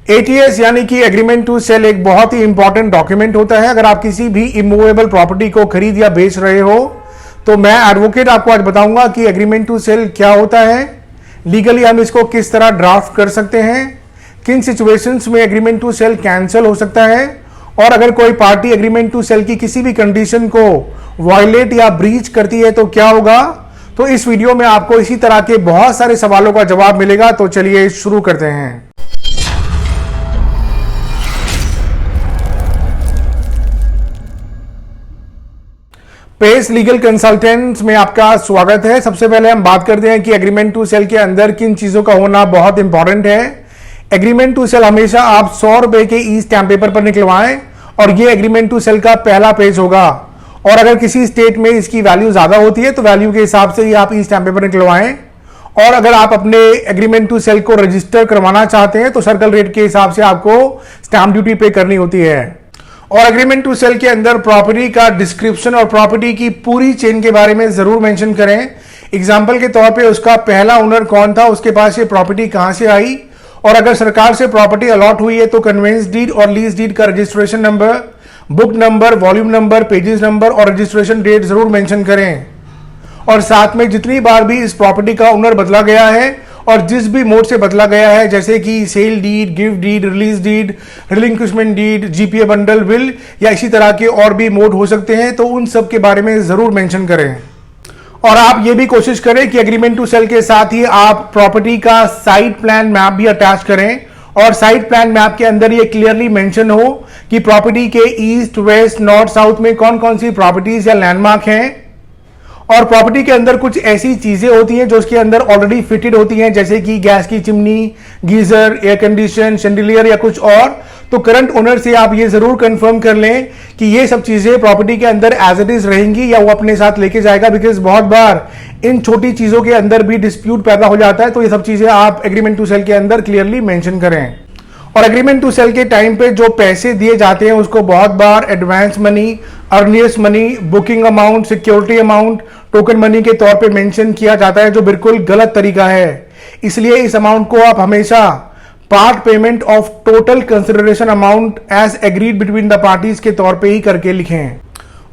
ATS यानी कि agreement to cell एक बहुत ही इंपॉर्टेंट डॉक्यूमेंट होता है। अगर आप किसी भी इमूवेबल प्रॉपर्टी को खरीद या बेच रहे हो तो मैं एडवोकेट आपको आज बताऊंगा कि एग्रीमेंट टू सेल क्या होता है, लीगली हम इसको किस तरह ड्राफ्ट कर सकते हैं, किन सिचुएशंस में एग्रीमेंट टू सेल कैंसिल हो सकता है, और अगर कोई पार्टी एग्रीमेंट टू सेल की किसी भी कंडीशन को वायलेट या ब्रीच करती है तो क्या होगा। तो इस वीडियो में आपको इसी तरह के बहुत सारे सवालों का जवाब मिलेगा। तो चलिए शुरू करते हैं। पेस लीगल कंसल्टेंट्स में आपका स्वागत है। सबसे पहले हम बात करते हैं कि एग्रीमेंट टू सेल के अंदर किन चीजों का होना बहुत इंपॉर्टेंट है। एग्रीमेंट टू सेल हमेशा आप 100 रुपए के ई स्टैम्प पेपर पर निकलवाएं और ये एग्रीमेंट टू सेल का पहला पेज होगा। और अगर किसी स्टेट में इसकी वैल्यू ज्यादा होती है तो वैल्यू के हिसाब से ही आप ई स्टैम्प पेपर निकलवाएं। और अगर आप अपने एग्रीमेंट टू सेल को रजिस्टर करवाना चाहते हैं तो सर्कल रेट के हिसाब से आपको स्टैम्प ड्यूटी पे करनी होती है। और एग्रीमेंट टू सेल के अंदर प्रॉपर्टी का डिस्क्रिप्शन और प्रॉपर्टी की पूरी चेन के बारे में जरूर मेंशन करें। एग्जांपल के तौर पे उसका पहला ओनर कौन था, उसके पास ये प्रॉपर्टी कहां से आई, और अगर सरकार से प्रॉपर्टी अलॉट हुई है तो कन्वेंस डीड और लीज डीड का registration number, book number, volume number, pages number और रजिस्ट्रेशन डेट जरूर मेंशन करें। और साथ में जितनी बार भी इस प्रॉपर्टी का ओनर बदला गया है और जिस भी मोड से बदला गया है, जैसे कि sale deed, gift deed, release deed, relinquishment deed, GPA bundle, will या इसी तरह के और भी मोड हो सकते हैं, तो उन सब के बारे में जरूर मेंशन करें। और आप ये भी कोशिश करें कि एग्रीमेंट टू सेल के साथ ही आप प्रॉपर्टी का साइट प्लान मैप भी अटैच करें और साइट प्लान मैप के अंदर ये क्लियरली मेंशन हो कि प्रॉपर्टी के ईस्ट, वेस्ट, नॉर्थ, साउथ में कौन कौन सी प्रॉपर्टीज या लैंडमार्क हैं। और प्रॉपर्टी के अंदर कुछ ऐसी चीजें होती हैं जो उसके अंदर ऑलरेडी फिटेड होती हैं, जैसे कि गैस की chimney, geyser, air condition, chandelier या कुछ और। तो करंट ओनर से आप ये जरूर कंफर्म कर लें कि ये सब चीजें प्रॉपर्टी के अंदर एज इट इज रहेंगी या वो अपने साथ लेके जाएगा, बिकॉज बहुत बार इन छोटी चीजों के अंदर भी डिस्प्यूट पैदा हो जाता है। तो ये सब चीजें आप एग्रीमेंट टू सेल के अंदर क्लियरली मेंशन करें। और एग्रीमेंट टू सेल के टाइम पे जो पैसे दिए जाते हैं उसको बहुत बार advance money, earnest money, booking amount, security amount, token money के तौर पे मेंशन किया जाता है, जो बिल्कुल गलत तरीका है। इसलिए इस अमाउंट को आप हमेशा part payment of total consideration amount as agreed between the parties के तौर पे ही करके लिखें।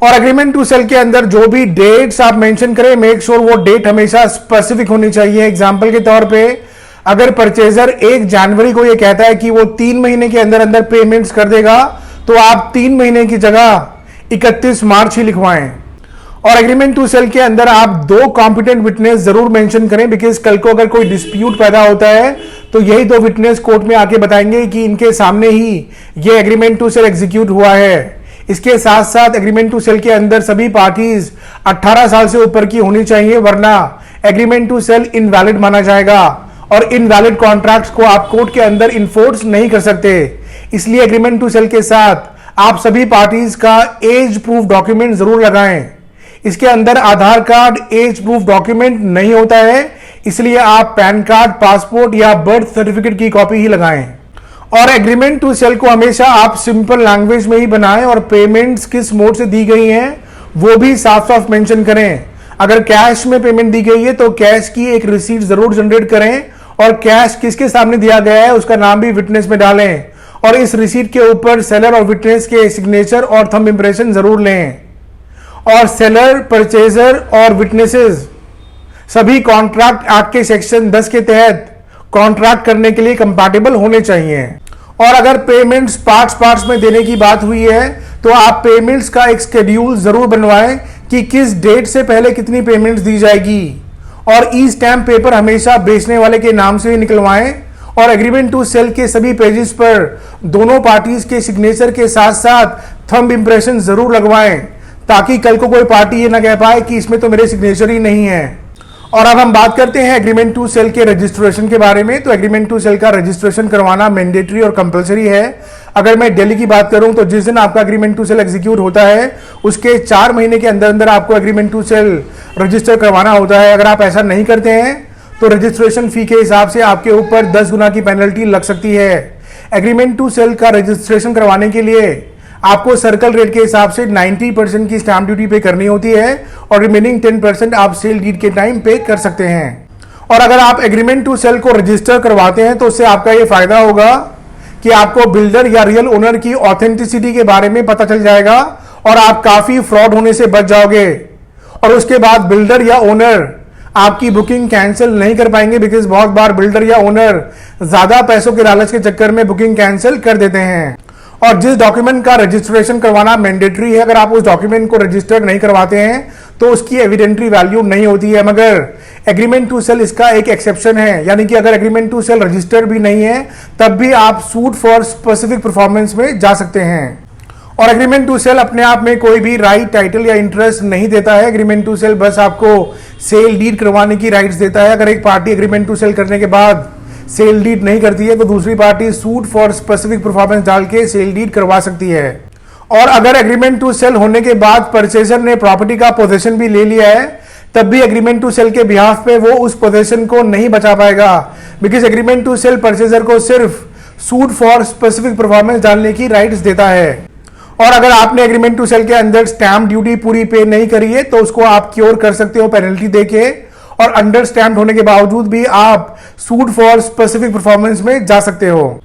और एग्रीमेंट टू सेल के अंदर जो भी डेट्स आप मेंशन करें, मेक श्योर वो डेट हमेशा स्पेसिफिक होनी चाहिए। एग्जांपल के तौर पे अगर परचेजर 1 जनवरी को ये कहता है कि वो 3 महीने के अंदर अंदर पेमेंट्स कर देगा, तो आप 3 महीने की जगह 31 मार्च ही लिखवाएं। और एग्रीमेंट टू सेल के अंदर आप 2 कॉम्पिटेंट विटनेस जरूर मेंशन करें, बिकॉज कल को अगर कोई डिस्प्यूट पैदा होता है तो यही 2 विटनेस कोर्ट में आके बताएंगे कि इनके सामने ही ये एग्रीमेंट टू सेल एग्जीक्यूट हुआ है। इसके साथ साथ एग्रीमेंट टू सेल के अंदर सभी पार्टीज 18 साल से ऊपर की होनी चाहिए, वरना एग्रीमेंट टू सेल इनवैलिड माना जाएगा और इनवैलिड कॉन्ट्रैक्ट्स को आप कोर्ट के अंदर इन्फोर्स नहीं कर सकते। इसलिए एग्रीमेंट टू सेल के साथ आप सभी पार्टीज का एज प्रूफ डॉक्यूमेंट जरूर लगाएं। इसके अंदर आधार कार्ड एज प्रूफ डॉक्यूमेंट नहीं होता है, इसलिए आप पैन कार्ड, पासपोर्ट या बर्थ सर्टिफिकेट की कॉपी ही लगाएं। और एग्रीमेंट टू सेल को हमेशा आप सिंपल लैंग्वेज में ही बनाएं और पेमेंट्स किस मोड से दी गई हैं वो भी साफ साफ मेंशन करें। अगर कैश में पेमेंट दी गई है तो कैश की एक रिसीट जरूर जनरेट करें और कैश किसके सामने दिया गया है उसका नाम भी विटनेस में डालें। और इस रिसीट के ऊपर सेलर और विटनेस के सिग्नेचर और थंब इंप्रेशन जरूर लें। और सेलर, परचेजर और विटनेसेस सभी कॉन्ट्रैक्ट एक्ट के सेक्शन 10 के तहत कॉन्ट्रैक्ट करने के लिए कंपैटिबल होने चाहिए। और अगर पेमेंट्स पार्ट्स में देने की बात हुई है तो आप पेमेंट्स का एक शेड्यूल जरूर बनवाएं कि किस डेट से पहले कितनी पेमेंट्स दी जाएगी। और ई स्टैम्प पेपर हमेशा बेचने वाले के नाम से ही निकलवाएं। और एग्रीमेंट टू सेल के सभी पेजेस पर दोनों पार्टीज के सिग्नेचर के साथ साथ थंब इंप्रेशन जरूर लगवाएं, ताकि कल को कोई पार्टी ये ना कह पाए कि इसमें तो मेरे सिग्नेचर ही नहीं है। और अब हम बात करते हैं एग्रीमेंट टू सेल के रजिस्ट्रेशन के बारे में। तो एग्रीमेंट टू सेल का रजिस्ट्रेशन करवाना मैंडेटरी और कंपलसरी है। अगर मैं दिल्ली की बात करूं तो जिस दिन आपका एग्रीमेंट टू सेल एग्जीक्यूट होता है उसके 4 महीने के अंदर अंदर आपको एग्रीमेंट टू सेल रजिस्टर करवाना होता है। अगर आप ऐसा नहीं करते हैं तो रजिस्ट्रेशन फी के हिसाब से आपके ऊपर 10 गुना की पेनल्टी लग सकती है। एग्रीमेंट टू सेल का रजिस्ट्रेशन करवाने के लिए आपको सर्कल रेट के हिसाब से 90% की स्टैंप ड्यूटी पे करनी होती है और रिमेनिंग 10% आप सेल डीड के टाइम पे कर सकते हैं। और अगर आप एग्रीमेंट टू सेल को रजिस्टर करवाते हैं तो उससे आपका ये फायदा होगा कि आपको बिल्डर या रियल ओनर की ऑथेंटिसिटी के बारे में पता चल जाएगा और आप काफी फ्रॉड होने से बच जाओगे। और उसके बाद बिल्डर या ओनर आपकी बुकिंग कैंसिल नहीं कर पाएंगे, बिकॉज बहुत बार बिल्डर या ओनर ज्यादा पैसों के लालच के चक्कर में बुकिंग कैंसिल कर देते हैं। और जिस डॉक्यूमेंट का रजिस्ट्रेशन करवाना मैंडेटरी है, अगर आप उस डॉक्यूमेंट को रजिस्टर नहीं करवाते हैं तो उसकी एविडेंटरी वैल्यू नहीं होती है। मगर एग्रीमेंट टू सेल इसका एक एक्सेप्शन है, यानी कि अगर एग्रीमेंट टू सेल रजिस्टर्ड भी नहीं है तब भी आप सूट फॉर स्पेसिफिक परफॉर्मेंस में जा सकते हैं। और एग्रीमेंट टू सेल अपने आप में कोई भी राइट, टाइटल या इंटरेस्ट नहीं देता है। एग्रीमेंट टू सेल बस आपको सेल डीड करवाने की राइट्स देता है। अगर एक पार्टी एग्रीमेंट टू सेल करने के बाद सेल डीड नहीं करती है तो दूसरी party suit for specific performance डाल के सेल डीड करवा सकती है। और अगर एग्रीमेंट टू सेल होने के बाद परचेजर ने प्रॉपर्टी का पोजीशन भी ले लिया है तब भी एग्रीमेंट टू सेल के बिहाफ पे वो उस पोजीशन को नहीं बचा पाएगा, because agreement to sale purchaser को सिर्फ सूट फॉर स्पेसिफिक परफॉर्मेंस डालने की राइट्स देता है। और अगर आपने एग्रीमेंट टू सेल के अंदर स्टैम्प ड्यूटी पूरी पे नहीं करी है तो उसको आप क्योर कर सकते हो पेनल्टी देके, और अंडर स्टैम्प होने के बावजूद भी आप सूट फॉर स्पेसिफिक परफॉर्मेंस में जा सकते हो।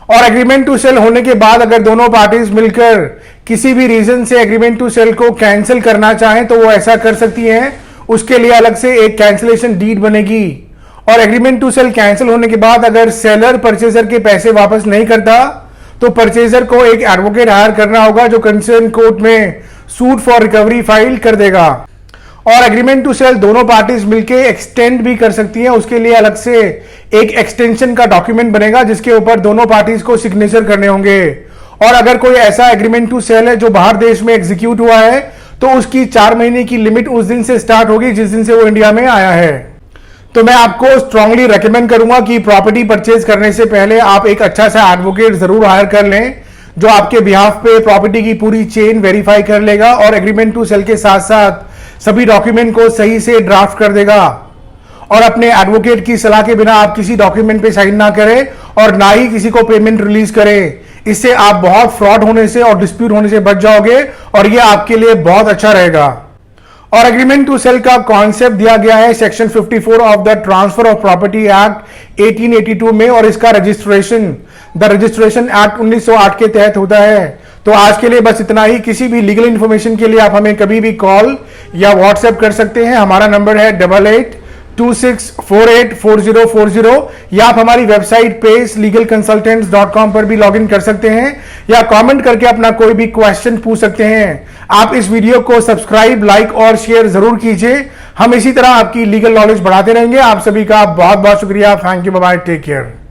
और एग्रीमेंट टू सेल होने के बाद अगर दोनों पार्टीज मिलकर किसी भी रीजन से एग्रीमेंट टू सेल को कैंसिल करना चाहें तो वो ऐसा कर सकती हैं। उसके लिए अलग से एक कैंसिलेशन डीड बनेगी। और एग्रीमेंट टू सेल कैंसिल होने के बाद अगर सेलर परचेजर के पैसे वापस नहीं करता तो परचेजर को एक एडवोकेट हायर करना होगा जो कंसर्न कोर्ट में सूट फॉर रिकवरी फाइल कर देगा। और एग्रीमेंट टू सेल दोनों पार्टीज मिलके एक्सटेंड भी कर सकती हैं। उसके लिए अलग से एक एक्सटेंशन का डॉक्यूमेंट बनेगा जिसके ऊपर दोनों पार्टीज को सिग्नेचर करने होंगे। और अगर कोई ऐसा एग्रीमेंट टू सेल है जो बाहर देश में एग्जीक्यूट हुआ है तो उसकी 4 महीने की लिमिट उस दिन से स्टार्ट होगी जिस दिन से वो इंडिया में आया है। तो मैं आपको स्ट्रांगली रेकमेंड करूंगा कि प्रॉपर्टी परचेज करने से पहले आप एक अच्छा सा एडवोकेट जरूर हायर कर लें जो आपके बिहाफ पे प्रॉपर्टी की पूरी चेन वेरीफाई कर लेगा और एग्रीमेंट टू सेल के साथ साथ सभी डॉक्यूमेंट को सही से ड्राफ्ट कर देगा। और अपने एडवोकेट की सलाह के बिना आप किसी डॉक्यूमेंट पे साइन ना करें और ना ही किसी को पेमेंट रिलीज करें। इससे आप बहुत फ्रॉड होने से और डिस्प्यूट होने से बच जाओगे और ये आपके लिए बहुत अच्छा रहेगा। और एग्रीमेंट टू सेल का कॉन्सेप्ट दिया गया है section 54 of the transfer of property act 1882 में, और इसका रजिस्ट्रेशन द रजिस्ट्रेशन एक्ट 1908 के तहत होता है। तो आज के लिए बस इतना ही। किसी भी लीगल इंफॉर्मेशन के लिए आप हमें कभी भी कॉल या व्हाट्सएप कर सकते हैं। हमारा नंबर है 8826484040, या आप हमारी वेबसाइट pacelegalconsultants.com पर भी लॉग इन कर सकते हैं या कमेंट करके अपना कोई भी क्वेश्चन पूछ सकते हैं। आप इस वीडियो को सब्सक्राइब, लाइक और शेयर जरूर कीजिए। हम इसी तरह आपकी लीगल नॉलेज बढ़ाते रहेंगे। आप सभी का बहुत बहुत शुक्रिया। Thank you, bye bye, take care.